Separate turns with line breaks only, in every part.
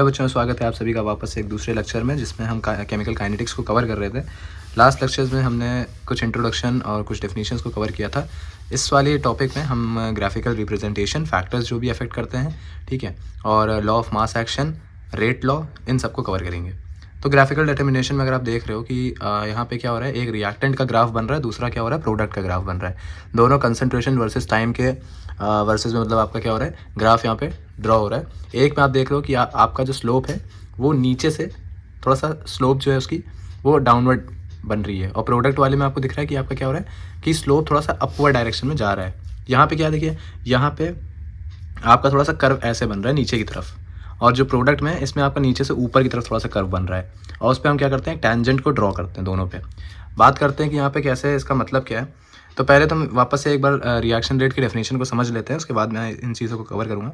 Hello बच्चों, स्वागत है आप सभी का वापस से एक दूसरे लेक्चर में, जिसमें हम केमिकल काइनेटिक्स को कवर कर रहे थे। लास्ट लेक्चर्स में हमने कुछ इंट्रोडक्शन और कुछ डेफिनेशंस को कवर किया था। इस वाले टॉपिक में हम ग्राफिकल रिप्रेजेंटेशन, फैक्टर्स जो भी अफेक्ट करते हैं, ठीक है, और law of mass action, rate law, इन सबको कवर करेंगे। तो ग्राफिकल डिटर्मिनेशन में अगर आप देख रहे हो कि यहाँ पे क्या हो रहा है, एक रिएक्टेंट का ग्राफ बन रहा है, दूसरा क्या हो रहा है, प्रोडक्ट का ग्राफ बन रहा है। दोनों कंसंट्रेशन वर्सेस टाइम के वर्सेस में मतलब आपका क्या हो रहा है, ग्राफ यहाँ पे ड्रॉ हो रहा है। एक में आप देख रहे हो कि आपका जो स्लोप है वो नीचे से थोड़ा सा स्लोप जो है उसकी वो डाउनवर्ड बन रही है, और प्रोडक्ट वाले में आपको दिख रहा है कि आपका क्या हो रहा है कि स्लोप थोड़ा सा अपवर्ड डायरेक्शन में जा रहा है। यहाँ पे क्या देखिए, यहाँ पे आपका थोड़ा सा कर्व ऐसे बन रहा है नीचे की तरफ, और जो प्रोडक्ट में इसमें आपका नीचे से ऊपर की तरफ थोड़ा सा कर्व बन रहा है, और उस पर हम क्या करते हैं, टैंजेंट को ड्रॉ करते हैं। दोनों पे बात करते हैं कि यहाँ पे कैसे है, इसका मतलब क्या है। तो पहले तो हम वापस से एक बार रिएक्शन रेट की डेफिनेशन को समझ लेते हैं, उसके बाद मैं इन चीज़ों को कवर करूँगा।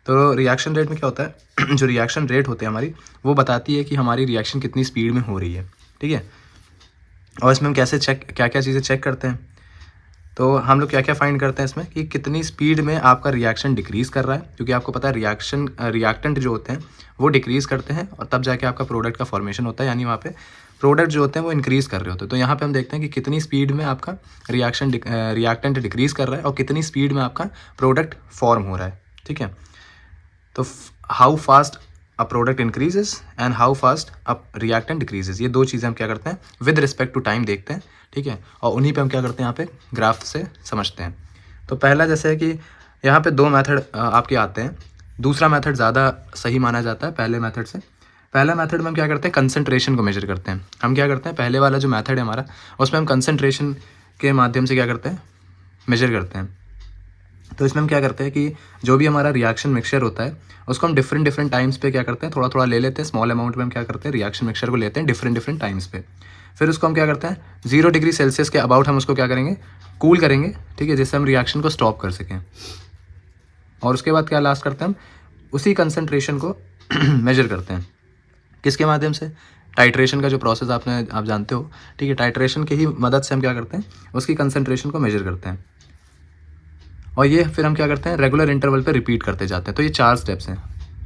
तो रिएक्शन रेट में क्या होता है जो रिएक्शन रेट होते हैं हमारी, वो बताती है कि हमारी रिएक्शन कितनी स्पीड में हो रही है, ठीक है। और इसमें हम कैसे चेक, क्या क्या चीज़ें चेक करते हैं, तो हम लोग क्या क्या फाइंड करते हैं इसमें कि कितनी स्पीड में आपका रिएक्शन डिक्रीज़ कर रहा है, क्योंकि आपको पता है रिएक्टेंट जो होते हैं वो डिक्रीज़ करते हैं, और तब जाके आपका प्रोडक्ट का फॉर्मेशन होता है, यानी वहाँ पे प्रोडक्ट जो होते हैं वो इंक्रीज़ कर रहे होते हैं। तो यहाँ पे हम देखते हैं कि कितनी स्पीड में आपका रिएक्टेंट डिक्रीज़ कर रहा है और कितनी स्पीड में आपका प्रोडक्ट फॉर्म हो रहा है, ठीक है। तो how fast a product increases and how fast a reactant decreases, ये दो चीज़ें हम क्या करते हैं विद रिस्पेक्ट टू टाइम देखते हैं, ठीक है, और उन्हीं पे हम क्या करते हैं यहाँ पे ग्राफ से समझते हैं। तो पहला जैसे है कि यहाँ पे दो मेथड आपके आते हैं। दूसरा मेथड ज़्यादा सही माना जाता है पहले मेथड से। पहला मेथड में हम क्या करते हैं, कंसंट्रेशन को मेजर करते हैं। हम क्या करते हैं, पहले वाला जो मेथड है हमारा, उसमें हम कंसंट्रेशन के माध्यम से क्या करते हैं, मेजर करते हैं। तो इसमें हम क्या करते हैं कि जो भी हमारा रिएक्शन मिक्सचर होता है उसको हम डिफरेंट टाइम्स पे क्या करते हैं, थोड़ा थोड़ा ले लेते हैं। स्मॉल अमाउंट में हम क्या करते हैं, रिएक्शन मिक्सचर को लेते हैं डिफरेंट टाइम्स पे। फिर उसको हम क्या करते हैं, 0 डिग्री सेल्सियस के अबाउट हम उसको क्या करेंगे, कूल करेंगे, ठीक है, जिससे हम रिएक्शन को स्टॉप कर सकें। और उसके बाद क्या लास्ट करते हैं, हम उसी कंसंट्रेशन को मेजर करते हैं। किसके माध्यम से, टाइट्रेशन का जो प्रोसेस आप जानते हो, ठीक है। टाइट्रेशन की ही मदद से हम क्या करते हैं, उसकी कंसंट्रेशन को मेजर करते हैं, और ये फिर हम क्या करते हैं, रेगुलर इंटरवल पे रिपीट करते जाते हैं। तो ये 4 स्टेप्स हैं।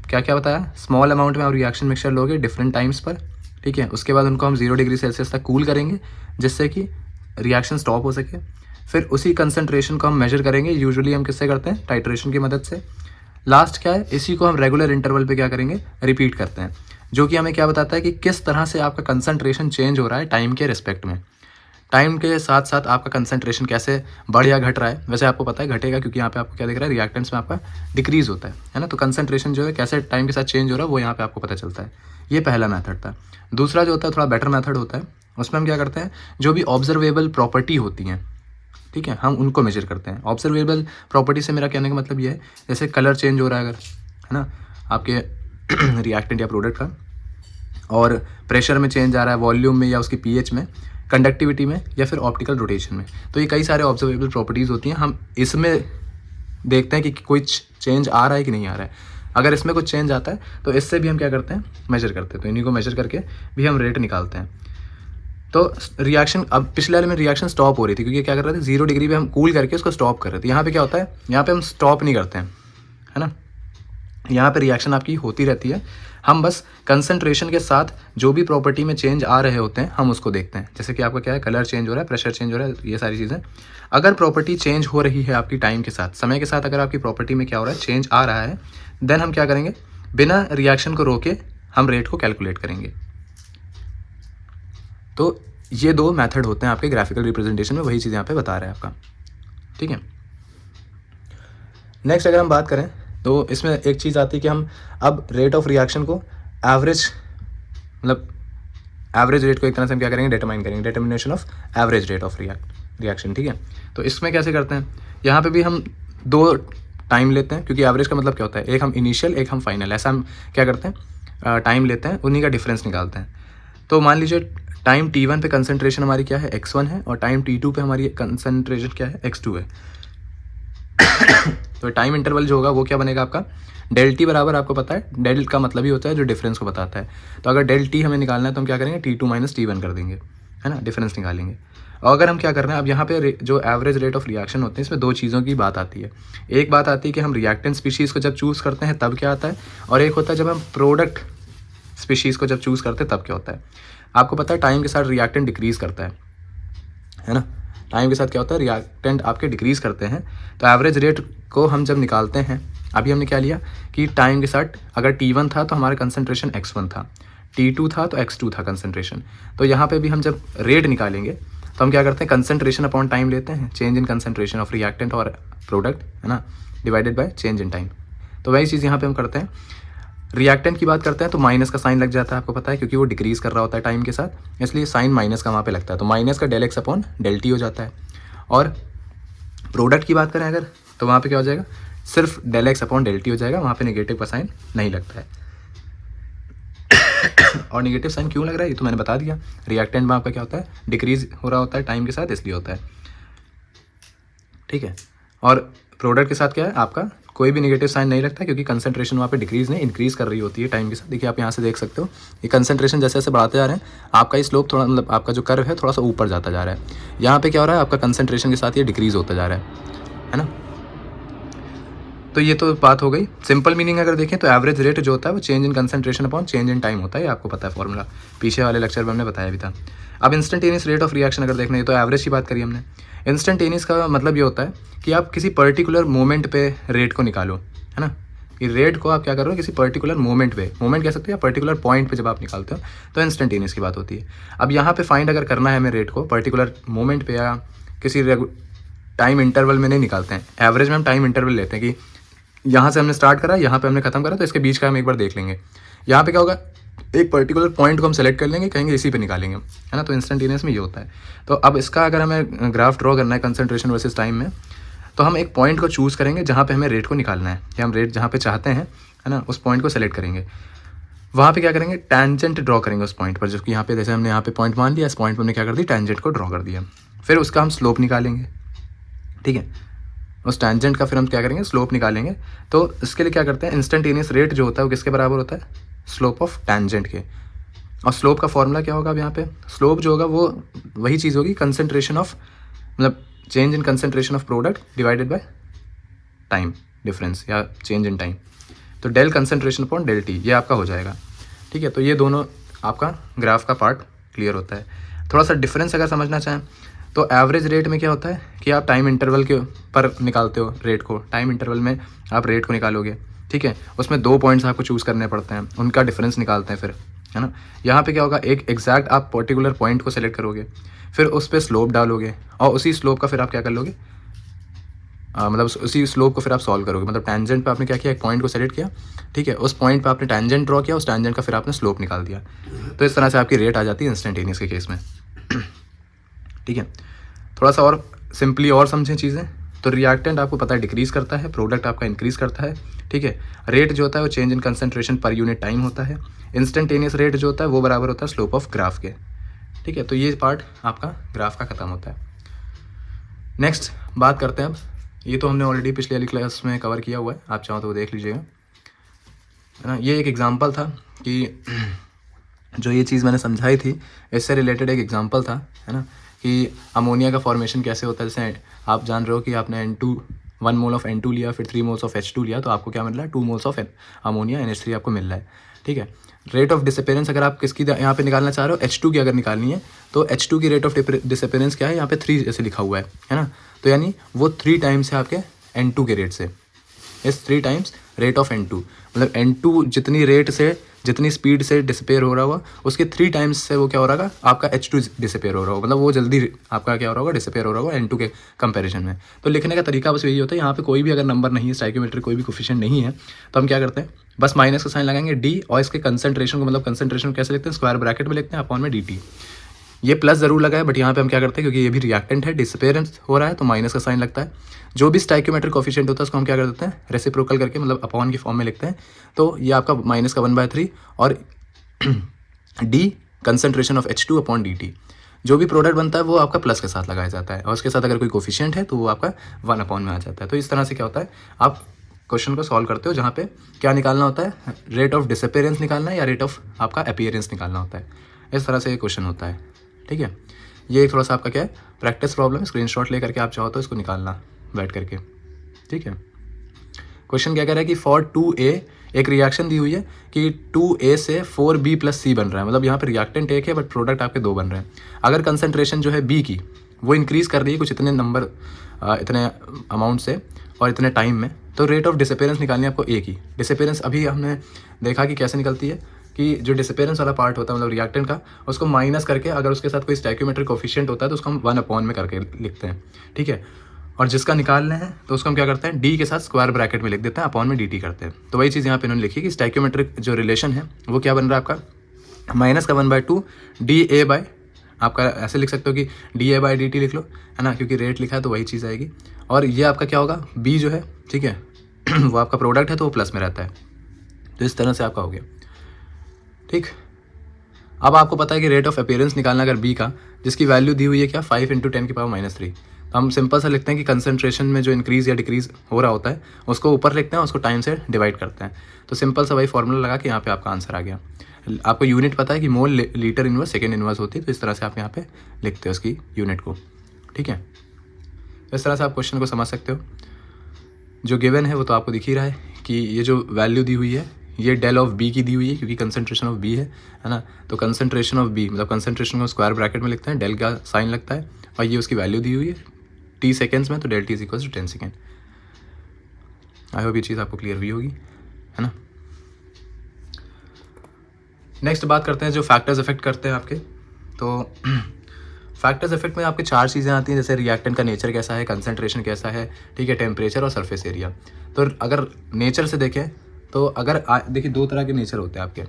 क्या क्या बताया, स्मॉल अमाउंट में आप रिएक्शन मिक्सचर लोगे डिफरेंट टाइम्स पर, ठीक है। उसके बाद उनको हम 0 डिग्री सेल्सियस तक कूल करेंगे जिससे कि रिएक्शन स्टॉप हो सके। फिर उसी कंसंट्रेशन को हम मेजर करेंगे, यूजुअली हम किससे करते हैं, टाइट्रेशन की मदद से। लास्ट क्या है, इसी को हम रेगुलर इंटरवल पे क्या करेंगे, रिपीट करते हैं, जो कि हमें क्या बताता है कि किस तरह से आपका कंसंट्रेशन चेंज हो रहा है टाइम के रिस्पेक्ट में। टाइम के साथ साथ आपका कंसंट्रेशन कैसे बढ़ या घट रहा है। वैसे आपको पता है घटेगा, क्योंकि यहाँ पे आपको क्या दिख रहा है, रिएक्टेंट्स में आपका डिक्रीज होता है ना। तो कंसंट्रेशन जो है कैसे टाइम के साथ चेंज हो रहा है वो यहाँ पे आपको पता चलता है। ये पहला मेथड था। दूसरा जो होता है थोड़ा बेटर मेथड होता है, उसमें हम क्या करते हैं, जो भी ऑब्जर्वेबल प्रॉपर्टी होती हैं, ठीक है, हम उनको मेजर करते हैं। ऑब्जर्वेबल प्रॉपर्टी से मेरा कहने का मतलब ये है, जैसे कलर चेंज हो रहा है अगर, है ना, आपके रिएक्टेंट या प्रोडक्ट का, और प्रेशर में चेंज आ रहा है, वॉल्यूम में या उसकी पीएच में, कंडक्टिविटी में, या फिर ऑप्टिकल रोटेशन में। तो ये कई सारे ऑब्जर्वेबल प्रॉपर्टीज़ होती हैं। हम इसमें देखते हैं कि कोई चेंज आ रहा है कि नहीं आ रहा है। अगर इसमें कुछ चेंज आता है तो इससे भी हम क्या करते हैं, मेजर करते हैं। तो इन्हीं को मेजर करके भी हम रेट निकालते हैं। तो रिएक्शन, अब पिछले वाले में रिएक्शन स्टॉप हो रही थी, क्योंकि क्या कर रहे थे, 0 डिग्री पे हम कूल करके उसको स्टॉप कर रहे थे। यहाँ पे क्या होता है, यहाँ पे हम स्टॉप नहीं करते हैं, है ना। यहाँ पे रिएक्शन आपकी होती रहती है। हम बस कंसंट्रेशन के साथ जो भी प्रॉपर्टी में चेंज आ रहे होते हैं हम उसको देखते हैं। जैसे कि आपका क्या है, कलर चेंज हो रहा है, प्रेशर चेंज हो रहा है, ये सारी चीज़ें। अगर प्रॉपर्टी चेंज हो रही है आपकी टाइम के साथ, समय के साथ, अगर आपकी प्रॉपर्टी में क्या हो रहा है, चेंज आ रहा है, देन हम क्या करेंगे, बिना रिएक्शन को रोके हम रेट को कैलकुलेट करेंगे। तो ये 2 मैथड होते हैं आपके ग्राफिकल रिप्रेजेंटेशन में, वही चीज़ यहाँ पे बता रहा है आपका, ठीक है। नेक्स्ट अगर हम बात करें तो इसमें एक चीज़ आती है कि हम अब रेट ऑफ रिएक्शन को एवरेज, मतलब एवरेज रेट को एक तरह से हम क्या करेंगे, डिटरमाइन करेंगे, determination of average rate of reaction, ठीक है। तो इसमें कैसे करते हैं, यहाँ पे भी हम 2 टाइम लेते हैं, क्योंकि एवरेज का मतलब क्या होता है, एक हम इनिशियल, एक हम फाइनल। ऐसा हम क्या करते हैं, टाइम लेते हैं, उन्हीं का डिफरेंस निकालते हैं। तो मान लीजिए टाइम t1 पे कंसंट्रेशन हमारी क्या है, x1 है, और टाइम t2 पे हमारी कंसंट्रेशन क्या है, x2 है। तो टाइम इंटरवल जो होगा वो क्या बनेगा आपका, डेल टी बराबर, आपको पता है डेल का मतलब ही होता है जो डिफरेंस को बताता है। तो अगर डेल टी हमें निकालना है तो हम क्या करेंगे, T2 - T1 कर देंगे, है ना, डिफरेंस निकालेंगे। और अगर हम क्या कर रहे हैं, अब यहाँ पे जो एवरेज रेट ऑफ रिएक्शन होते हैं इसमें दो चीज़ों की बात आती है। एक बात आती है कि हम रिएक्टेंट स्पीशीज़ को जब चूज़ करते हैं तब क्या आता है, और एक होता है जब हम प्रोडक्ट स्पीशीज़ को जब चूज़ करते हैं तब क्या होता है। आपको पता है टाइम के साथ रिएक्टेंट डिक्रीज़ करता है ना। टाइम के साथ क्या होता है, रिएक्टेंट आपके डिक्रीज़ करते हैं। तो एवरेज रेट को हम जब निकालते हैं, अभी हमने क्या लिया कि टाइम के साथ अगर T1 था तो हमारा कंसनट्रेशन X1 था, T2 था तो X2 था कंसनट्रेशन। तो यहाँ पे भी हम जब रेट निकालेंगे तो हम क्या करते हैं, कंसनट्रेशन अपॉन टाइम लेते हैं, change in concentration of reactant और प्रोडक्ट, है ना, divided by change in time. तो वही चीज़ यहाँ पे हम करते हैं। रिएक्टेंट की बात करते हैं तो माइनस का साइन लग जाता है, आपको पता है, क्योंकि वो डिक्रीज़ कर रहा होता है टाइम के साथ, इसलिए साइन माइनस का वहाँ पे लगता है। तो माइनस का del X upon del T हो जाता है। और प्रोडक्ट की बात करें अगर, तो वहाँ पे क्या हो जाएगा, सिर्फ del X upon del T हो जाएगा, वहाँ पे नेगेटिव का साइन नहीं लगता है। और नेगेटिव साइन क्यों लग रहा है ये तो मैंने बता दिया, रिएक्टेंट में आपका क्या होता है, डिक्रीज हो रहा होता है टाइम के साथ, इसलिए होता है। ठीक है। और प्रोडक्ट के साथ क्या है, आपका कोई भी नेगेटिव साइन नहीं लगता, क्योंकि कंसंट्रेशन वहाँ पे डिक्रीज नहीं इंक्रीज कर रही होती है टाइम के साथ। देखिए आप यहाँ से देख सकते हो, ये कंसंट्रेशन जैसे जैसे बढ़ाते जा रहे हैं, आपका ये स्लोप थोड़ा, मतलब आपका जो कर्व है थोड़ा सा ऊपर जाता जा रहा है। यहाँ पे क्या हो रहा है, आपका कंसंट्रेशन के साथ ये डिक्रीज होता जा रहा है ना। तो ये तो बात हो गई। सिंपल मीनिंग अगर देखें तो एवरेज रेट जो होता है वो change in concentration upon change in time होता है, आपको पता है फॉर्मूला, पीछे वाले लेक्चर में हमने बताया भी था। अब इंस्टेंटेनियस रेट ऑफ रिएक्शन अगर देखना है, तो एवरेज की बात करी हमने। इंस्टेंटेनियस का मतलब ये होता है कि आप किसी पर्टिकुलर मोमेंट पे रेट को निकालो, है ना, कि रेट को आप क्या कर रहे हो, किसी पर्टिकुलर मोमेंट पे, मोमेंट कह सकते हो या पर्टिकुलर पॉइंट पे जब आप निकालते हो तो इंस्टेंटेनियस की बात होती है। अब यहाँ पे फाइंड अगर करना है हमें रेट को पर्टिकुलर मोमेंट पे या किसी टाइम इंटरवल में नहीं निकालते हैं, एवरेज में हम टाइम इंटरवल लेते हैं कि यहाँ से हमने स्टार्ट करा, यहाँ पे हमने खत्म करा, तो इसके बीच का हम एक बार देख लेंगे। यहाँ पे क्या होगा, एक पर्टिकुलर पॉइंट को हम सेलेक्ट कर लेंगे, कहेंगे इसी पे निकालेंगे, है ना। तो इंस्टेंटेनियस में ये होता है। तो अब इसका अगर हमें ग्राफ ड्रॉ करना है कंसंट्रेशन वर्सेस टाइम में, तो हम एक पॉइंट को चूज़ करेंगे जहाँ पे हमें रेट को निकालना है, या हम रेट जहाँ पे चाहते हैं, है ना, उस पॉइंट को सेलेक्ट करेंगे। वहाँ पे क्या करेंगे, टैंजेंट ड्रॉ करेंगे उस पॉइंट पर, जो कि यहाँ पे जैसे हमने यहाँ पे पॉइंट मान लिया, इस पॉइंट पर हमने क्या कर दी, टैंजेंट को ड्रॉ कर दिया। फिर उसका हम स्लोप निकालेंगे, ठीक है, उस टैंजेंट का फिर हम क्या करेंगे, स्लोप निकालेंगे। तो इसके लिए क्या करते हैं, इंस्टेंटेनियस रेट जो होता है वो किसके बराबर होता है, स्लोप ऑफ टैंजेंट के। और स्लोप का फॉर्मूला क्या होगा, अब यहाँ पे स्लोप जो होगा वो वही चीज़ होगी, कंसंट्रेशन ऑफ, मतलब change in concentration of product divided by time difference, या चेंज इन टाइम। तो del concentration upon del T, ये आपका हो जाएगा। ठीक है, तो ये दोनों आपका ग्राफ का पार्ट क्लियर होता है। थोड़ा सा डिफरेंस अगर समझना चाहें तो एवरेज रेट में क्या होता है कि आप टाइम इंटरवल के पर निकालते हो रेट को, टाइम इंटरवल में आप रेट को निकालोगे, ठीक है, उसमें 2 पॉइंट्स आपको चूज़ करने पड़ते हैं, उनका डिफरेंस निकालते हैं फिर, है ना। यहाँ पे क्या होगा, एक एग्जैक्ट आप पर्टिकुलर पॉइंट को सेलेक्ट करोगे, फिर उस पर स्लोप डालोगे, और उसी स्लोप का फिर आप क्या कर लोगे, मतलब उसी स्लोप को फिर आप सॉल्व करोगे। मतलब टैंजेंट पे आपने क्या किया, एक पॉइंट को सेलेक्ट किया, ठीक है, उस पॉइंट पे आपने टैंजेंट ड्रॉ किया, उस टैंजेंट का फिर आपने स्लोप निकाल दिया। तो इस तरह से आपकी रेट आ जाती है इंस्टेंटेनियस के केस में। ठीक है, थोड़ा सा और सिंपली और समझें चीज़ें, तो रिएक्टेंट आपको पता है डिक्रीज़ करता है, प्रोडक्ट आपका इंक्रीज़ करता है, ठीक है। रेट जो होता है वो change in concentration per unit time होता है। इंस्टेंटेनियस रेट जो होता है वो बराबर होता है स्लोप ऑफ ग्राफ के, ठीक है। तो ये पार्ट आपका ग्राफ का ख़त्म होता है। नेक्स्ट बात करते हैं अब, ये तो हमने ऑलरेडी पिछले वाली क्लास में कवर किया हुआ है, आप चाहो तो वो देख लीजिएगा, है ना। ये एक एग्जांपल था कि जो ये चीज़ मैंने समझाई थी इससे रिलेटेड एक एग्जांपल था, है ना, कि अमोनिया का फॉर्मेशन कैसे होता है। जैसे आप जान रहे हो कि आपने N2 1 मोल ऑफ N2 लिया, फिर 3 मोल्स ऑफ H2 लिया, तो आपको क्या मिल रहा है, 2 मोल्स ऑफ अमोनिया NH3 आपको मिल रहा है, ठीक है। रेट ऑफ डिसअपेरेंस अगर आप किसकी यहाँ पे निकालना चाह रहे हो, H2 की अगर निकालनी है, तो H2 की रेट ऑफ डिसअपेरेंस क्या है, यहाँ पे 3 जैसे लिखा हुआ है ना। तो यानी वो 3 टाइम्स है आपके N2 के रेट से, इस 3 टाइम्स रेट ऑफ N2, मतलब N2 जितनी रेट से, जितनी स्पीड से डिसपेयर हो रहा होगा, उसके 3 टाइम्स से वो क्या हो रहा होगा, आपका H2 डिसपेयर हो रहा होगा, मतलब वो जल्दी आपका क्या हो रहा होगा, डिसपेयर हो रहा होगा N2 के कंपैरिजन में। तो लिखने का तरीका बस यही होता है, यहाँ पे कोई भी अगर नंबर नहीं है, स्टोइकियोमेट्रिक कोई भी कोफिशिएंट नहीं है, तो हम क्या करते हैं, बस माइनस का साइन लगाएंगे D, और इसके कंसंट्रेशन को, मतलब कंसंट्रेशन कैसे लिखते हैं, स्क्वायर ब्रैकेट में लिखते हैं, अपॉन में DT। ये प्लस ज़रूर लगा है, बट यहाँ पे हम क्या करते हैं, क्योंकि ये भी रिएक्टेंट है, डिसअपेरेंस हो रहा है, तो माइनस का साइन लगता है। जो भी स्टोइकियोमेट्रिक कोफिशिएंट होता है उसको हम क्या कर देते हैं, रेसिप्रोकल करके, मतलब अपॉन की फॉर्म में लिखते हैं। तो ये आपका माइनस का 1/3 और D concentration of H2 upon DT। जो भी प्रोडक्ट बनता है वो आपका प्लस के साथ लगाया जाता है, और उसके साथ अगर कोई कोफिशिएंट है तो वो आपका 1 अपॉन में आ जाता है। तो इस तरह से क्या होता है, आप क्वेश्चन को सॉल्व करते हो, जहाँ पे क्या निकालना होता है, रेट ऑफ डिसअपेरेंस निकालना है या रेट ऑफ आपका अपीयरेंस निकालना होता है। इस तरह से ये क्वेश्चन होता है, ठीक है। ये एक थोड़ा सा आपका क्या है प्रैक्टिस प्रॉब्लम है, स्क्रीनशॉट लेकर के आप चाहो तो इसको निकालना बैठ करके, ठीक है। क्वेश्चन क्या कह रहा है कि फॉर 2A एक रिएक्शन दी हुई है कि 2A से 4B+C बन रहा है, मतलब यहाँ पे रिएक्टेंट एक है बट प्रोडक्ट आपके 2 बन रहे हैं। अगर कंसनट्रेशन जो है B की वो इंक्रीज़ कर रही है कुछ इतने नंबर इतने अमाउंट से और इतने टाइम में, तो रेट ऑफ डिसअपेरेंस निकालनी है आपको A की। डिसअपेरेंस अभी हमने देखा कि कैसे निकलती है कि जो डिसअपेरेंस वाला पार्ट होता है मतलब रिएक्टेंट का, उसको माइनस करके अगर उसके साथ कोई स्टैइक्योमेट्रिक कोफिशिएंट होता है तो उसको हम 1/में करके लिखते हैं, ठीक है। और जिसका निकालना है तो उसको हम क्या करते हैं डी के साथ स्क्वायर ब्रैकेट में लिख देते हैं, अपॉन में dt करते हैं। तो वही चीज़ यहाँ पे इन्होंने लिखी कि स्टैइक्योमेट्रिक जो रिलेशन है वो क्या बन रहा है आपका माइनस का 1/2 DA बाय, आपका ऐसे लिख सकते हो कि DA/dt लिख लो, है ना, क्योंकि रेट लिखा है तो वही चीज़ आएगी। और ये आपका क्या होगा B जो है, ठीक है वो आपका प्रोडक्ट है तो वो प्लस में रहता है, तो इस तरह से आपका हो गया, ठीक। अब आपको पता है कि रेट ऑफ अपीयरेंस निकालना अगर B का, जिसकी वैल्यू दी हुई है क्या 5 × 10⁻³ तो हम सिंपल सा लिखते हैं कि कंसंट्रेशन में जो इंक्रीज़ या डिक्रीज़ हो रहा होता है उसको ऊपर लिखते हैं, उसको टाइम से डिवाइड करते हैं। तो सिंपल सा वही फॉर्मूला लगा कि यहाँ पे आपका आंसर आ गया। आपको यूनिट पता है कि mole litre inverse second inverse होती है, तो इस तरह से आप यहाँ पे लिखते हो उसकी यूनिट को, ठीक है। इस तरह से आप क्वेश्चन को समझ सकते हो। जो गिवन है वो तो आपको दिख ही रहा है कि ये जो वैल्यू दी हुई है ये डेल ऑफ B की दी हुई है क्योंकि कंसंट्रेशन ऑफ B है ना। तो कंसंट्रेशन ऑफ B मतलब कंसंट्रेशन को स्क्वायर ब्रैकेट में लिखते हैं, डेल का साइन लगता है और ये उसकी वैल्यू दी हुई है T सेकेंड्स में, तो del T = 10 second. I hope ये चीज़ आपको क्लियर हुई होगी, है ना। नेक्स्ट बात करते हैं जो फैक्टर्स अफेक्ट करते हैं आपके। तो फैक्टर्स इफेक्ट में आपके 4 चीज़ें आती हैं, जैसे रिएक्टेंट का नेचर कैसा है, कंसंट्रेशन कैसा है, ठीक है, टेम्परेचर और सरफेस एरिया। तो अगर नेचर से देखें तो अगर देखिए 2 तरह के नेचर होते हैं आपके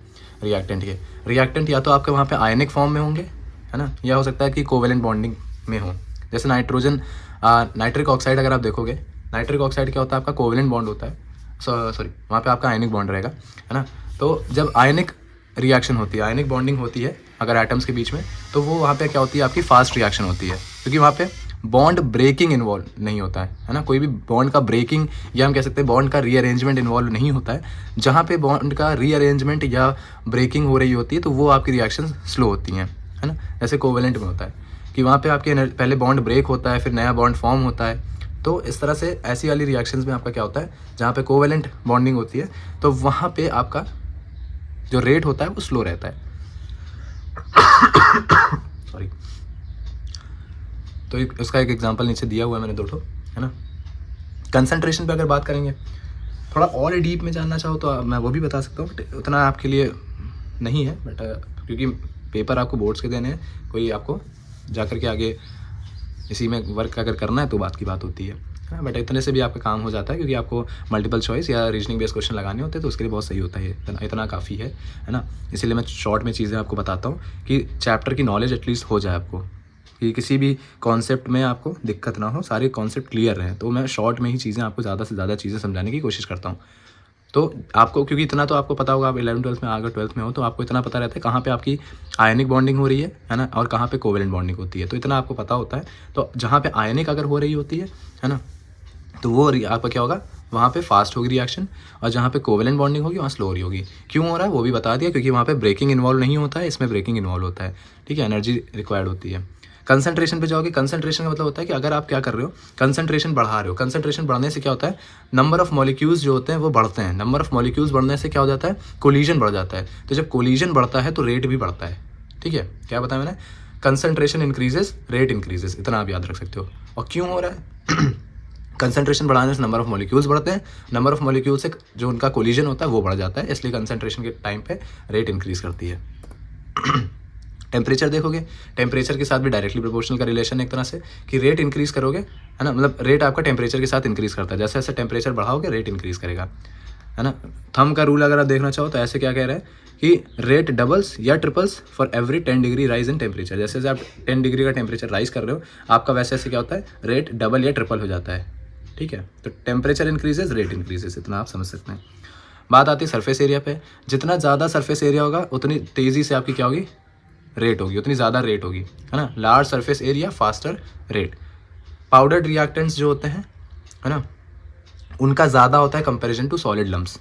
रिएक्टेंट के। रिएक्टेंट या तो आपके वहाँ पे आयनिक फॉर्म में होंगे, है ना, या हो सकता है कि कोवेलेंट बॉन्डिंग में हो। जैसे नाइट्रिक ऑक्साइड अगर आप देखोगे, नाइट्रिक ऑक्साइड क्या होता है आपका कोवेलेंट बॉन्ड होता है, सॉरी वहाँ पे आपका आयनिक बॉन्ड रहेगा, है ना। तो जब आयनिक रिएक्शन होती है, आयनिक बॉन्डिंग होती है अगर एटम्स के बीच में, तो वो वहाँ पे क्या होती है आपकी फास्ट रिएक्शन होती है, क्योंकि वहाँ पे बॉन्ड ब्रेकिंग इन्वॉल्व नहीं होता है ना। कोई भी बॉन्ड का ब्रेकिंग या हम कह सकते हैं बॉन्ड का रीअरेंजमेंट इन्वॉल्व नहीं होता है। जहाँ पे बॉन्ड का रीअरेंजमेंट या ब्रेकिंग हो रही होती है तो वो आपकी रिएक्शन स्लो होती हैं, है ना। जैसे कोवेलेंट में होता है कि वहाँ पे आपके पहले बॉन्ड ब्रेक होता है फिर नया बॉन्ड फॉर्म होता है। तो इस तरह से ऐसी वाली रिएक्शंस में आपका क्या होता है, जहाँ पे कोवेलेंट बॉन्डिंग होती है तो वहाँ पे आपका जो रेट होता है वो स्लो रहता है। सॉरी। तो उसका एक एग्जांपल नीचे दिया हुआ है मैंने 2 ठो, है ना। कंसंट्रेशन पे अगर बात करेंगे, थोड़ा और डीप में जानना चाहो तो मैं वो भी बता सकता हूँ, बट उतना आपके लिए नहीं है, बट क्योंकि पेपर आपको बोर्ड्स के देने हैं, कोई आपको जाकर के आगे इसी में वर्क अगर करना है तो बात की बात होती है, बट इतने से भी आपका काम हो जाता है, क्योंकि आपको मल्टीपल चॉइस या रीजनिंग बेस्ड क्वेश्चन लगाने होते हैं तो उसके लिए बहुत सही होता है, इतना काफ़ी है ना। इसीलिए मैं शॉर्ट में चीज़ें आपको बताता हूँ कि चैप्टर की नॉलेज एटलीस्ट हो जाए आपको, कि किसी भी कॉन्सेप्ट में आपको दिक्कत ना हो, सारे कॉन्सेप्ट क्लियर रहें। तो मैं शॉर्ट में ही चीज़ें आपको ज़्यादा से ज़्यादा चीज़ें समझाने की कोशिश करता हूँ। तो आपको क्योंकि इतना तो आपको पता होगा, आप 11th-12th में अगर 12th में हो तो आपको इतना पता रहता है कहाँ पे आपकी आयनिक बॉन्डिंग हो रही है ना, और कहाँ पे कोवेलेंट बॉन्डिंग होती है, तो इतना आपको पता होता है। तो जहाँ पे आयनिक अगर हो रही होती है ना, तो वो आपका क्या होगा, वहाँ पे फास्ट होगी रिएक्शन, और जहाँ पे कोवेलेंट बॉन्डिंग होगी वहाँ स्लो होगी। क्यों हो रहा है वो भी बता दिया, क्योंकि वहाँ पे ब्रेकिंग इन्वॉल्व नहीं होता है, इसमें ब्रेकिंग इन्वॉल्व होता है, ठीक है, एनर्जी रिक्वायर्ड होती है। कंसंट्रेशन पे जाओगे, कंसंट्रेशन का मतलब होता है कि अगर आप क्या कर रहे हो, कंसंट्रेशन बढ़ा रहे हो, कंसंट्रेशन बढ़ने से क्या होता है, नंबर ऑफ मॉलिक्यूल्स जो होते हैं वो बढ़ते हैं। नंबर ऑफ मॉलिक्यूल्स बढ़ने से क्या हो जाता है, कोलिजन बढ़ जाता है। तो जब कोलिजन बढ़ता है तो रेट भी बढ़ता है, ठीक है। क्या बताया मैंने, कंसंट्रेशन इंक्रीजेस, रेट इंक्रीजेस, इतना आप याद रख सकते हो। और क्यों हो रहा है, कंसंट्रेशन बढ़ाने से नंबर ऑफ मॉलिक्यूल्स बढ़ते हैं, नंबर ऑफ मॉलिक्यूल से जो उनका कोलिजन होता है वो बढ़ जाता है, इसलिए कंसंट्रेशन के टाइम पे रेट इंक्रीज करती है। टेम्परेचर देखोगे, टेम्परेचर के साथ भी डायरेक्टली प्रोपोर्शनल का रिलेशन है एक तरह से, कि रेट इंक्रीज करोगे, है ना, मतलब रेट आपका टेम्परेचर के साथ इंक्रीज करता है। जैसे जैसे टेम्परेचर बढ़ाओगे रेट इंक्रीज करेगा, है ना। थंब का रूल अगर आप देखना चाहो तो ऐसे क्या कह रहा है कि रेट डबल्स या triples for every 10 degree rise in temperature. जैसे जैसे आप 10 डिग्री का टेम्परेचर राइज कर रहे हो, आपका वैसे ऐसे क्या होता है, रेट डबल या ट्रिपल हो जाता है, ठीक है। तो टेम्परेचर इंक्रीजेज, रेट इंक्रीजेज, इतना आप समझ सकते हैं। बात आती है सरफेस एरिया पे, जितना ज़्यादा सरफेस एरिया होगा उतनी तेज़ी से आपकी क्या होगी, रेट होगी, उतनी ज़्यादा रेट होगी, है ना। Large surface area faster rate. Powdered reactants जो होते हैं, है ना, उनका ज़्यादा होता है कंपैरिजन टू सॉलिड लम्प्स।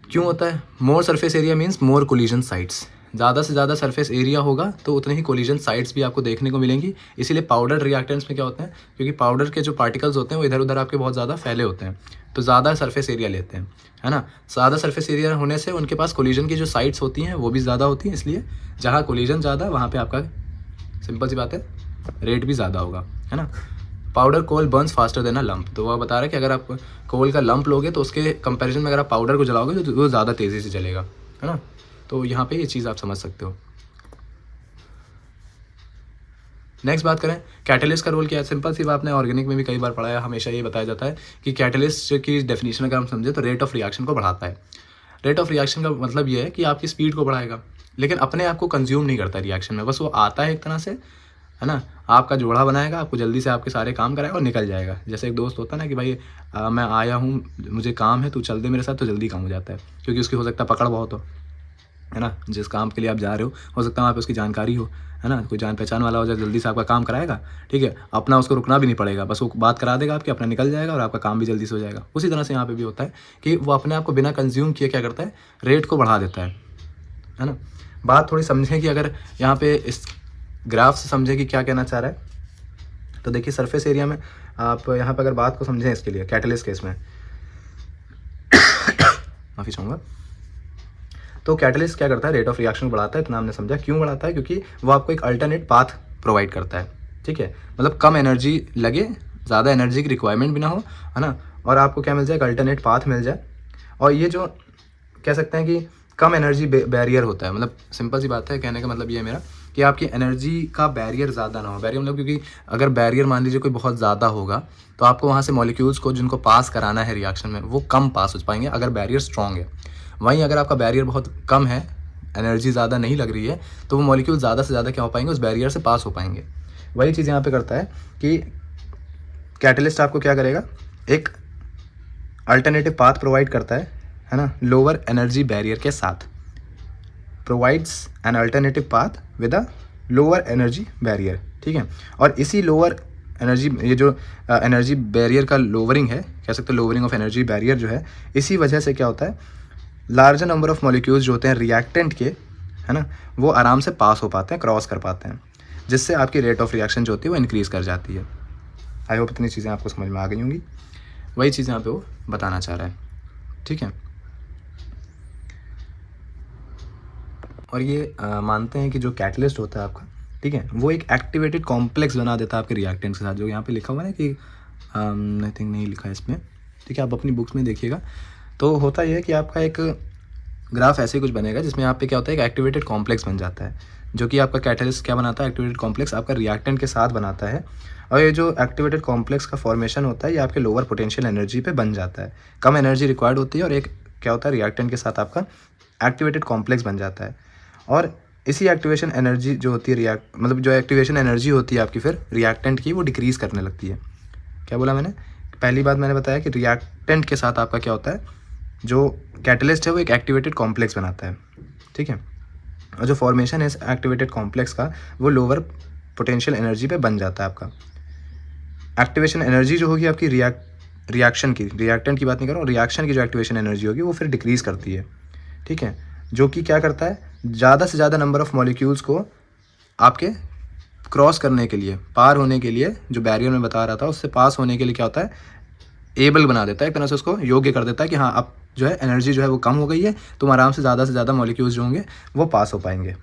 क्यों होता है, more surface area means more collision sites. ज़्यादा से ज़्यादा सरफेस एरिया होगा तो उतने ही कोलिजन साइट्स भी आपको देखने को मिलेंगी। इसीलिए पाउडर रिएक्टेंट्स में क्या होते हैं, क्योंकि पाउडर के जो पार्टिकल्स होते हैं वो इधर उधर आपके बहुत ज़्यादा फैले होते हैं, तो ज़्यादा सरफेस एरिया लेते हैं, है ना। ज़्यादा सरफेस एरिया होने से उनके पास कोलिजन की जो साइट्स होती हैं वो भी ज़्यादा होती हैं, इसलिए जहाँ कोलिजन ज़्यादा वहाँ पर आपका सिंपल सी बात है रेट भी ज़्यादा होगा, है ना। पाउडर कोल बर्न्स फास्टर देन अ लंप, तो वो बता रहा है कि अगर आप कोल का लंप लोगे तो उसके कंपैरिजन में अगर आप पाउडर को जलाओगे तो वो ज़्यादा तेज़ी से जलेगा, है ना। तो यहाँ पे ये चीज़ आप समझ सकते हो। नेक्स्ट बात करें कैटलिस्ट का रोल क्या है। सिंपल सी बात, आपने ऑर्गेनिक में भी कई बार पढ़ा है, हमेशा ये बताया जाता है कि कैटलिस्ट की डेफिनेशन अगर हम समझे तो रेट ऑफ रिएक्शन को बढ़ाता है। रेट ऑफ रिएक्शन का मतलब ये है कि आपकी स्पीड को बढ़ाएगा, लेकिन अपने आप को कंज्यूम नहीं करता रिएक्शन में, बस वो आता है एक तरह से, है ना। आपका जोड़ा बनाएगा, आपको जल्दी से आपके सारे काम कराएगा और निकल जाएगा। जैसे एक दोस्त होता है ना कि भाई मैं आया हूँ, मुझे काम है, तू चल दे मेरे साथ, तो जल्दी काम हो जाता है, क्योंकि उसकी हो सकता है पकड़ बहुत हो, है ना। जिस काम के लिए आप जा रहे हो सकता है वहाँ पे उसकी जानकारी हो, है ना, कोई जान पहचान वाला हो जाए, जल्दी से आपका काम कराएगा, ठीक है। अपना उसको रुकना भी नहीं पड़ेगा, बस वो बात करा देगा आपकी, अपना निकल जाएगा और आपका काम भी जल्दी से हो जाएगा। उसी तरह से यहाँ पे भी होता है कि वो अपने आप को बिना कंज्यूम किए क्या करता है, रेट को बढ़ा देता है ना। बात थोड़ी समझें कि अगर यहाँ पे इस ग्राफ से समझें कि क्या कहना चाह रहा है, तो देखिए सरफेस एरिया में आप यहाँ पर अगर बात को समझें इसके लिए कैटलिस्ट केस में माफ़ी चाहूँगा, तो कैटलिस्ट क्या करता है, रेट ऑफ रिएक्शन बढ़ाता है। इतना हमने समझा क्यों बढ़ाता है, क्योंकि वो आपको एक अल्टरनेट पाथ प्रोवाइड करता है, ठीक है। मतलब कम एनर्जी लगे, ज़्यादा एनर्जी की रिक्वायरमेंट भी ना हो, है ना, और आपको क्या मिल जाए, एक अल्टरनेट पाथ मिल जाए। और ये जो कह सकते हैं कि कम एनर्जी बैरियर होता है, मतलब सिंपल सी बात है, कहने का मतलब ये है मेरा कि आपकी एनर्जी का बैरियर ज़्यादा ना हो। बैरियर मतलब क्योंकि अगर बैरियर मान लीजिए कोई बहुत ज़्यादा होगा तो आपको वहाँ से मॉलिक्यूल्स को जिनको पास कराना है रिएक्शन में वो कम पास हो पाएंगे अगर बैरियर स्ट्रॉन्ग है। वहीं अगर आपका बैरियर बहुत कम है, एनर्जी ज़्यादा नहीं लग रही है, तो वो मॉलिक्यूल ज़्यादा से ज़्यादा क्या हो पाएंगे, उस बैरियर से पास हो पाएंगे। वही चीज़ यहाँ पे करता है कि कैटलिस्ट आपको क्या करेगा, एक अल्टरनेटिव पाथ प्रोवाइड करता है ना, लोअर एनर्जी बैरियर के साथ, provides an alternative path with a lower energy barrier, ठीक है। और इसी लोअर एनर्जी, ये जो एनर्जी बैरियर का लोअरिंग है, कह सकते हैं लोअरिंग ऑफ एनर्जी बैरियर जो है, इसी वजह से क्या होता है, लार्जर नंबर ऑफ मॉलिक्यूल्स जो होते हैं रिएक्टेंट के, है ना, वो आराम से पास हो पाते हैं, क्रॉस कर पाते हैं, जिससे आपकी रेट ऑफ रिएक्शन जो होती है वो इंक्रीज़ कर जाती है। आई होप इतनी चीज़ें आपको समझ में आ गई होंगी। वही चीज़ यहाँ पे वो बताना चाह रहा है, ठीक है। और ये मानते हैं कि जो कैटलिस्ट होता है आपका, ठीक है, वो एक एक्टिवेटेड कॉम्प्लेक्स बना देता है आपके रिएक्टेंट्स के साथ, जो यहाँ पे लिखा हुआ है कि आई थिंक नहीं लिखा है इसमें, ठीक है, आप अपनी बुक्स में देखिएगा। तो होता यह है कि आपका एक ग्राफ ऐसे कुछ बनेगा जिसमें यहाँ पे क्या होता है, एक एक्टिवेटेड कॉम्प्लेक्स बन जाता है, जो कि आपका कैटलिस्ट क्या बनाता है, एक्टिवेटेड कॉम्प्लेक्स आपका रिएक्टेंट के साथ बनाता है। और ये जो एक्टिवेटेड कॉम्प्लेक्स का फॉर्मेशन होता है ये आपके लोअर पोटेंशियल एनर्जी पे बन जाता है, कम एनर्जी रिक्वायर्ड होती है, और एक क्या होता है, रिएक्टेंट के साथ आपका एक्टिवेटेड कॉम्प्लेक्स बन जाता है। और इसी एक्टिवेशन एनर्जी जो होती है मतलब जो एक्टिवेशन एनर्जी होती है आपकी फिर रिएक्टेंट की, वो डिक्रीज़ करने लगती है। क्या बोला मैंने, पहली बात मैंने बताया कि रिएक्टेंट के साथ आपका क्या होता है, जो कैटलिस्ट है वो एक एक्टिवेटेड कॉम्प्लेक्स बनाता है, ठीक है। और जो फॉर्मेशन है इस एक्टिवेटेड कॉम्प्लेक्स का वो लोअर पोटेंशियल एनर्जी पे बन जाता है आपका। एक्टिवेशन एनर्जी जो होगी आपकी रिएक्शन की, रिएक्टेंट की बात नहीं कर रहा हूँ, रिएक्शन की जो एक्टिवेशन एनर्जी होगी वो फिर डिक्रीज़ करती है, ठीक है, जो कि क्या करता है, ज़्यादा से ज़्यादा नंबर ऑफ़ मॉलिक्यूल्स को आपके क्रॉस करने के लिए, पार होने के लिए, जो बैरियर में बता रहा था उससे पास होने के लिए क्या होता है, एबल बना देता है, एक तरह से उसको योग्य कर देता है कि हाँ अब जो है एनर्जी जो है वो कम हो गई है, तुम आराम से ज़्यादा मॉलिक्यूल्स जो होंगे वो पास हो पाएंगे,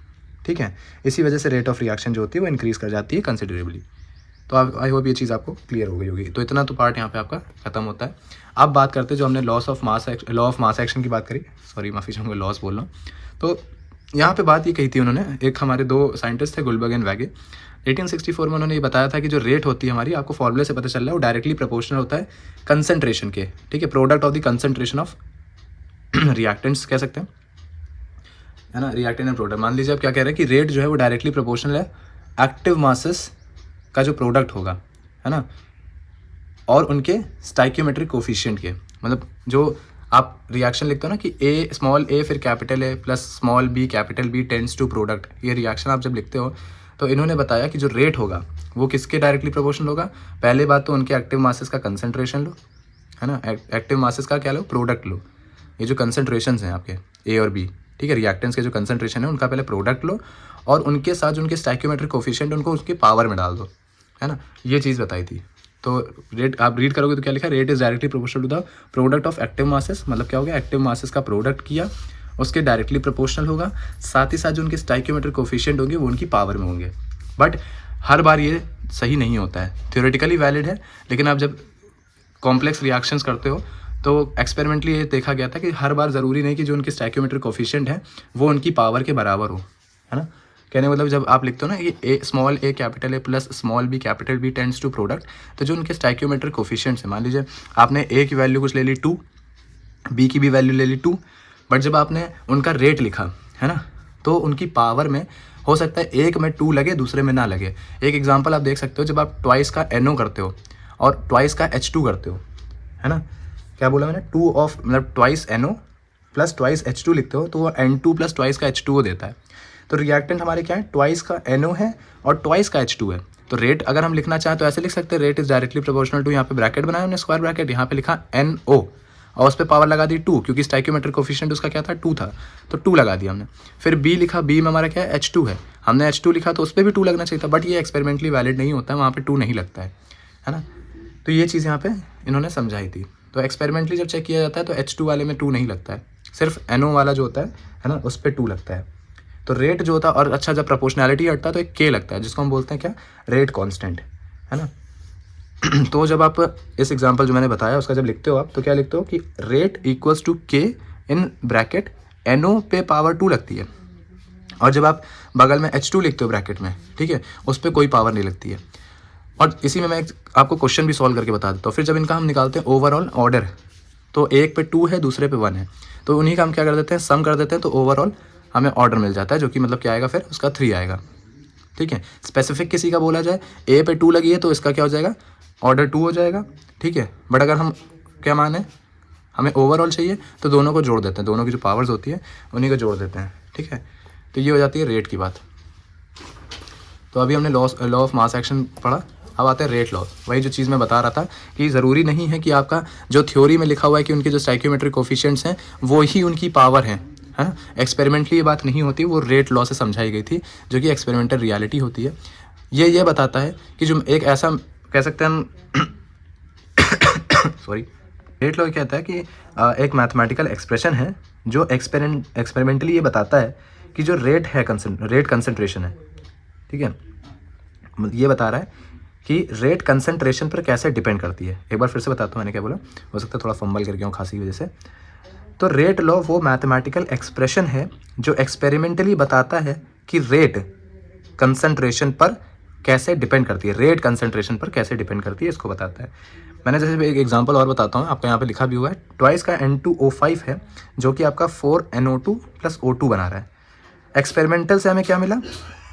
ठीक है। इसी वजह से रेट ऑफ रिएक्शन जो होती है वो इंक्रीज़ कर जाती है कंसिडरेबली। तो आप आई होप ये चीज़ आपको क्लियर हो गई होगी। तो इतना तो पार्ट यहाँ पे आपका खत्म होता है। अब बात करते हैं जो हमने लॉ ऑफ मास एक्शन की बात करी, सॉरी माफ़ी चाहूँगा, लॉस बोल रहा हूँ। तो यहाँ पे बात ये कही थी उन्होंने, एक हमारे दो साइंटिस्ट थे गुलबर्ग एंड वैगे, 1864 में उन्होंने ये बताया था कि जो रेट होती है हमारी, आपको फॉर्मूले से पता चल रहा है, वो डायरेक्टली प्रोपोर्शनल होता है कंसंट्रेशन के, ठीक है, product of the concentration of reactants कह सकते हैं, है ना, रिएक्टेंट एंड प्रोडक्ट। मान लीजिए आप क्या कह रहे हैं कि रेट जो है वो डायरेक्टली प्रोपोर्शनल है एक्टिव मासेस का जो प्रोडक्ट होगा, है ना, और उनके स्टाइक्योमेट्रिक कोफिशिएंट के, मतलब जो आप रिएक्शन लिखते हो ना कि ए स्मॉल ए फिर capital A plus small B capital B tends to product, ये रिएक्शन आप जब लिखते हो तो इन्होंने बताया कि जो रेट होगा वो किसके डायरेक्टली प्रोपोर्शनल होगा। पहले बात तो उनके एक्टिव मासेस का कंसंट्रेशन लो, है ना, एक्टिव मासेस का क्या लो, प्रोडक्ट लो, ये जो कंसंट्रेशंस हैं आपके ए और बी, ठीक ठीक है। रिएक्टेंट्स के जो कंसंट्रेशन है उनका पहले प्रोडक्ट लो और उनके साथ जो उनके स्टोइकियोमेट्रिक कोफिशिएंट उनको उसकी पावर में डाल दो, है ना। ये चीज़ बताई थी। तो रेट आप रीड करोगे तो क्या लिखा है, rate is directly proportional to the product of active masses, मतलब क्या हो गया, एक्टिव मासेस का प्रोडक्ट किया उसके डायरेक्टली प्रोपोर्शनल होगा, साथ ही साथ जो उनके स्टोइकियोमेट्रिक कोफिशिएंट होंगे वो उनकी पावर में होंगे। बट हर बार ये सही नहीं होता है, थ्योरेटिकली वैलिड है, लेकिन आप जब कॉम्प्लेक्स रिएक्शंस करते हो तो एक्सपेरिमेंटली ये देखा गया था कि हर बार ज़रूरी नहीं कि जो उनके स्टोइकियोमेट्रिक कोफिशिएंट है वो उनकी पावर के बराबर हो, है ना। कहने मतलब जब आप लिखते हो ना ये A small A capital A plus small B capital B tends to product, तो जो उनके स्टोइकियोमेट्रिक कोफिशिएंट्स है, मान लीजिए आपने ए की वैल्यू कुछ ले ली 2, बी की भी वैल्यू ले ली 2, बट जब आपने उनका रेट लिखा, है ना, तो उनकी पावर में हो सकता है एक में 2 लगे दूसरे में ना लगे। एक एग्जांपल आप देख सकते हो, जब आप ट्वाइस का NO करते हो और ट्वाइस का H2 करते हो, है ना, क्या बोला मैंने, 2 ऑफ मतलब twice NO plus twice H2 लिखते हो तो वो N2 प्लस ट्वाइस का H2O देता है। तो रिएक्टेंट हमारे क्या है, ट्वाइस का NO है और ट्वाइस का H2 है। तो रेट अगर हम लिखना चाहें तो ऐसे लिख सकते हैं, rate is directly proportional to, यहाँ पे ब्रैकेट बनाया हमने स्क्वायर ब्रैकेट, यहाँ पे लिखा NO और उस पर पावर लगा दी 2, क्योंकि स्टोइकियोमेट्रिक कोफिशिएंट उसका क्या था, 2 था, तो 2 लगा दिया हमने। फिर B लिखा, B में हमारा क्या है, H2 है, हमने H2 लिखा तो उस पर भी 2 लगना चाहिए था, बट ये एक्सपेरिमेंटली वैलिड नहीं होता है, वहाँ पे 2 नहीं लगता है ना। तो ये चीज़ यहाँ पे इन्होंने समझाई थी। तो एक्सपेरिमेंटली जब चेक किया जाता है तो H2 वाले में 2 नहीं लगता है, सिर्फ NO वाला जो होता है ना, उस पर 2 लगता है। तो रेट जो होता है, और अच्छा जब प्रोपोर्शनैलिटी हटता है तो एक K लगता है, जिसको हम बोलते हैं क्या, रेट कॉन्स्टेंट, है ना। तो जब आप इस एग्जांपल जो मैंने बताया उसका जब लिखते हो आप, तो क्या लिखते हो कि rate equals to K in bracket NO पे पावर 2 लगती है, और जब आप बगल में H2 लिखते हो ब्रैकेट में, ठीक है, उस पर कोई पावर नहीं लगती है। और इसी में मैं आपको क्वेश्चन भी सॉल्व करके बता देता हूँ। फिर जब इनका हम निकालते हैं ओवरऑल ऑर्डर, तो एक पे 2 है दूसरे पे 1 है, तो उन्हीं का हम क्या कर देते हैं, सम कर देते हैं, तो ओवरऑल हमें ऑर्डर मिल जाता है, जो कि मतलब क्या आएगा, फिर उसका 3 आएगा, ठीक है। स्पेसिफिक किसी का बोला जाए, ए पे 2 लगी है तो इसका क्या हो जाएगा, ऑर्डर 2 हो जाएगा, ठीक है। बट अगर हम क्या माने, हमें ओवरऑल चाहिए, तो दोनों को जोड़ देते हैं, दोनों की जो पावर्स होती है उन्हीं को जोड़ देते हैं, ठीक है। तो ये हो जाती है रेट की बात। तो अभी हमने लॉ ऑफ मास एक्शन पढ़ा, अब आते हैं रेट लॉ। वही जो चीज़ मैं बता रहा था कि ज़रूरी नहीं है कि आपका जो थ्योरी में लिखा हुआ है कि उनके जो स्टोइकियोमेट्रिक कोफिशिएंट्स हैं वो ही उनकी पावर है ना। एक्सपेरिमेंटली ये बात नहीं होती, वो रेट लॉ से समझाई गई थी, जो कि एक्सपेरिमेंटल रियलिटी होती है। ये बताता है कि जो एक ऐसा कह सकते हैं हम सॉरी, रेट लॉ कहता है कि एक मैथमेटिकल एक्सप्रेशन है जो एक्सपेरिमेंटली ये बताता है कि जो रेट है रेट कंसंट्रेशन है, ठीक है, ये बता रहा है कि रेट कंसंट्रेशन पर कैसे डिपेंड करती है। एक बार फिर से बताता हूँ मैंने क्या बोला, हो सकता है थोड़ा फंबल कर गया हूँ खांसी की वजह से। तो रेट लॉ वो मैथमेटिकल एक्सप्रेशन है जो एक्सपेरिमेंटली बताता है कि रेट कंसंट्रेशन पर कैसे डिपेंड करती है, रेट कंसंट्रेशन पर कैसे डिपेंड करती है, इसको बताता है। मैंने जैसे एक एग्जांपल और बताता हूँ, आपका यहाँ पे लिखा भी हुआ है, ट्वाइस का N2O5 है जो कि आपका 4NO2 प्लस O2 बना रहा है। एक्सपेरिमेंटल से हमें क्या मिला,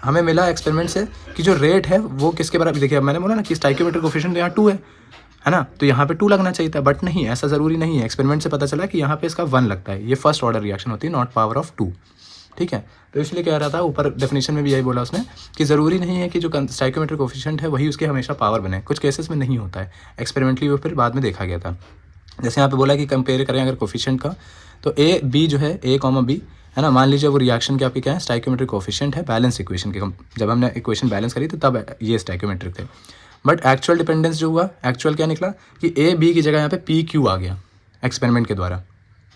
हमें मिला एक्सपेरिमेंट से कि जो रेट है वो किसके बराबर, देखिए अब मैंने बोला ना कि स्टोइकियोमेट्रिक कोफिशिएंट यहाँ 2 है ना, तो यहाँ पे 2 लगना चाहिए था, बट नहीं, ऐसा ज़रूरी नहीं है। एक्सपेरिमेंट से पता चला कि यहाँ पे इसका 1 लगता है, ये फर्स्ट ऑर्डर रिएक्शन होती है, नॉट पावर ऑफ 2, ठीक है। तो इसलिए कह रहा था, ऊपर डेफिनेशन में भी यही बोला उसने कि ज़रूरी नहीं है कि जो स्टोइकियोमेट्रिक कोफिशिएंट है वही उसके हमेशा पावर बने, कुछ केसेस में नहीं होता है। एक्सपेरिमेंटली वो फिर बाद में देखा गया था। जैसे यहाँ पे बोला कि कंपेयर करें अगर कोफिशिएंट का, तो A जो है A, B, है ना, मान लीजिए वो रिएक्शन के आपके क्या है, स्टोइकियोमेट्रिक कोफिशिएंट है बैलेंस इक्वेशन के, जब हमने इक्वेशन बैलेंस करी तो तब ये स्टोइकियोमेट्रिक थे। बट एक्चुअल डिपेंडेंस जो हुआ, एक्चुअल क्या निकला कि A की जगह यहाँ पे P आ गया, एक्सपेरिमेंट के द्वारा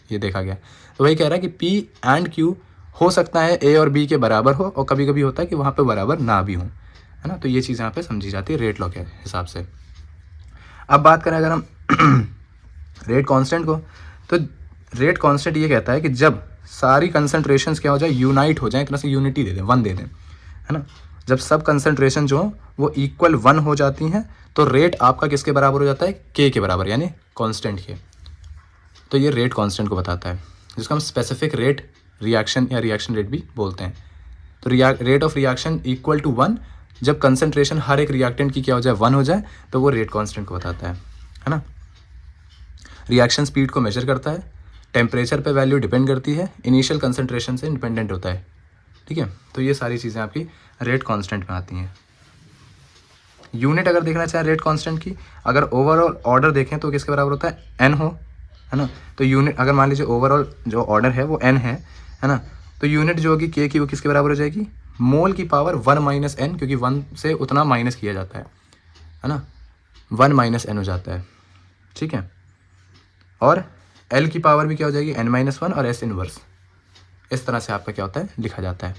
ये देखा गया। तो वही कह रहा है कि P एंड Q हो सकता है A और B के बराबर हो, और कभी कभी होता है कि वहाँ पे बराबर ना भी हो, है ना। तो ये चीज़ यहाँ पे समझी जाती है रेट लॉ के हिसाब से। अब बात करें अगर हम रेट कांस्टेंट को, तो रेट कांस्टेंट ये कहता है कि जब सारी कंसंट्रेशंस क्या हो जाए, यूनाइट हो जाए, एक तरह से यूनिटी दे दें, 1 दे दें, है ना। जब सब कंसंट्रेशन जो वो इक्वल 1 हो जाती हैं तो रेट आपका किसके बराबर हो जाता है, K के बराबर, यानी कांस्टेंट के। तो ये रेट कांस्टेंट को बताता है, जिसको हम स्पेसिफिक रेट रिएक्शन या रिएक्शन रेट भी बोलते हैं। तो rate of reaction equal to 1, जब कंसंट्रेशन हर एक रिएक्टेंट की क्या हो जाए, 1 हो जाए, तो वो रेट कांस्टेंट को बताता है ना। रिएक्शन स्पीड को मेजर करता है, टेम्परेचर पे वैल्यू डिपेंड करती है, इनिशियल कंसंट्रेशन से इंडिपेंडेंट होता है, ठीक है। तो ये सारी चीज़ें आपकी रेट कांस्टेंट में आती हैं। यूनिट अगर देखना चाहें रेट कांस्टेंट की, अगर ओवरऑल ऑर्डर देखें तो किसके बराबर होता है, N हो, है ना। तो यूनिट अगर मान लीजिए ओवरऑल जो ऑर्डर है वो N है ना, तो यूनिट जो होगी के की वो किसके बराबर हो जाएगी, मोल की पावर 1 माइनस एन, क्योंकि 1 से उतना माइनस किया जाता है ना, 1 माइनस एन हो जाता है, ठीक है। और एल की पावर भी क्या हो जाएगी, n माइनस 1 और एस इनवर्स, इस तरह से आपका क्या होता है लिखा जाता है,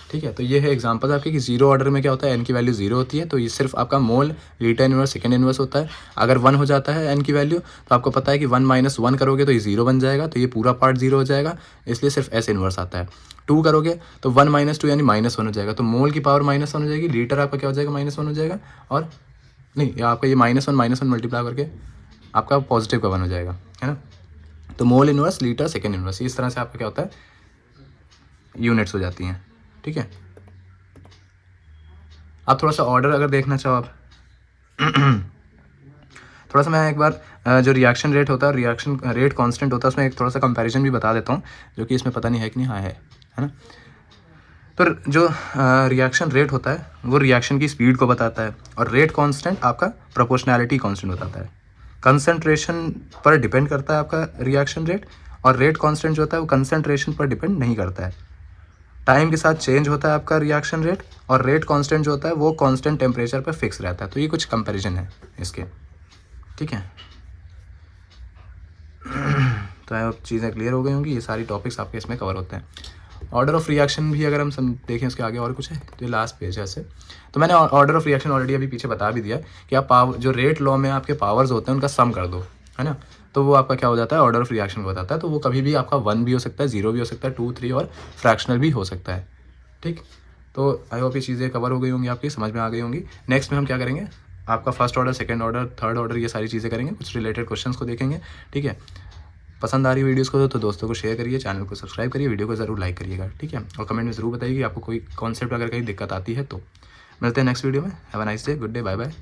ठीक है। तो ये है एग्जांपल आपके कि जीरो ऑर्डर में क्या होता है, n की वैल्यू जीरो होती है, तो ये सिर्फ आपका mole litre inverse second inverse होता है। अगर 1 हो जाता है n की वैल्यू, तो आपको पता है कि 1 माइनस 1 करोगे तो ये जीरो बन जाएगा, तो ये पूरा पार्ट जीरो हो जाएगा, इसलिए सिर्फ एस इनवर्स आता है। 2 करोगे तो 1 माइनस 2 यानी -1 हो जाएगा, तो मोल की पावर -1 हो जाएगी, लीटर आपका क्या हो जाएगा -1 हो जाएगा, और नहीं या आपका ये -1 मल्टीप्लाई करके आपका पॉजिटिव का 1 हो जाएगा, है ना। तो mole inverse litre second inverse, इस तरह से आपका क्या होता है यूनिट्स हो जाती हैं, ठीक है। आप थोड़ा सा ऑर्डर अगर देखना चाहो आप थोड़ा सा मैं एक बार जो रिएक्शन रेट होता है, रिएक्शन रेट कांस्टेंट होता है, उसमें एक थोड़ा सा कंपैरिजन भी बता देता हूँ, जो कि इसमें पता नहीं है कि नहीं, हाँ है ना। तो जो रिएक्शन रेट होता है वो रिएक्शन की स्पीड को बताता है, और रेट कांस्टेंट आपका प्रोपोर्शनैलिटी कांस्टेंट बताता है। कंसंट्रेशन पर डिपेंड करता है आपका रिएक्शन रेट, और रेट कांस्टेंट जो होता है वो कंसंट्रेशन पर डिपेंड नहीं करता है। टाइम के साथ चेंज होता है आपका रिएक्शन रेट, और रेट कांस्टेंट जो होता है वो कांस्टेंट टेम्परेचर पर फिक्स रहता है। तो ये कुछ कंपैरिजन है इसके, ठीक है। तो अब चीज़ें क्लियर हो गई होंगी, ये सारी टॉपिक्स आपके इसमें कवर होते हैं। ऑर्डर ऑफ रिएक्शन भी अगर हम देखें उसके आगे और कुछ है, तो ये लास्ट पेज है ऐसे। तो मैंने ऑर्डर ऑफ रिएक्शन ऑलरेडी अभी पीछे बता भी दिया कि आप पावर जो रेट लॉ में आपके पावर्स होते हैं उनका सम कर दो, है ना, तो वो आपका क्या हो जाता है ऑर्डर ऑफ रिएक्शन को बताता है। तो वो कभी भी आपका 1 भी हो सकता है, 0 भी हो सकता है, 2, 3 और फ्रैक्शनल भी हो सकता है, ठीक। तो आई होप ये चीज़ें कवर हो गई होंगी, आपकी समझ में आ गई होंगी। नेक्स्ट में हम क्या करेंगे, आपका first order, second order, third order, ये सारी चीज़ें करेंगे, कुछ रिलेटेड क्वेश्चंस को देखेंगे, ठीक है। पसंद आ रही वीडियोस को तो दोस्तों को शेयर करिए, चैनल को सब्सक्राइब करिए, वीडियो को ज़रूर लाइक करिएगा, ठीक है। और कमेंट में ज़रूर बताइए कि आपको कोई कॉन्सेप्ट अगर कहीं दिक्कत आती है तो। मिलते हैं नेक्स्ट वीडियो में। Have a nice day, good day, bye bye.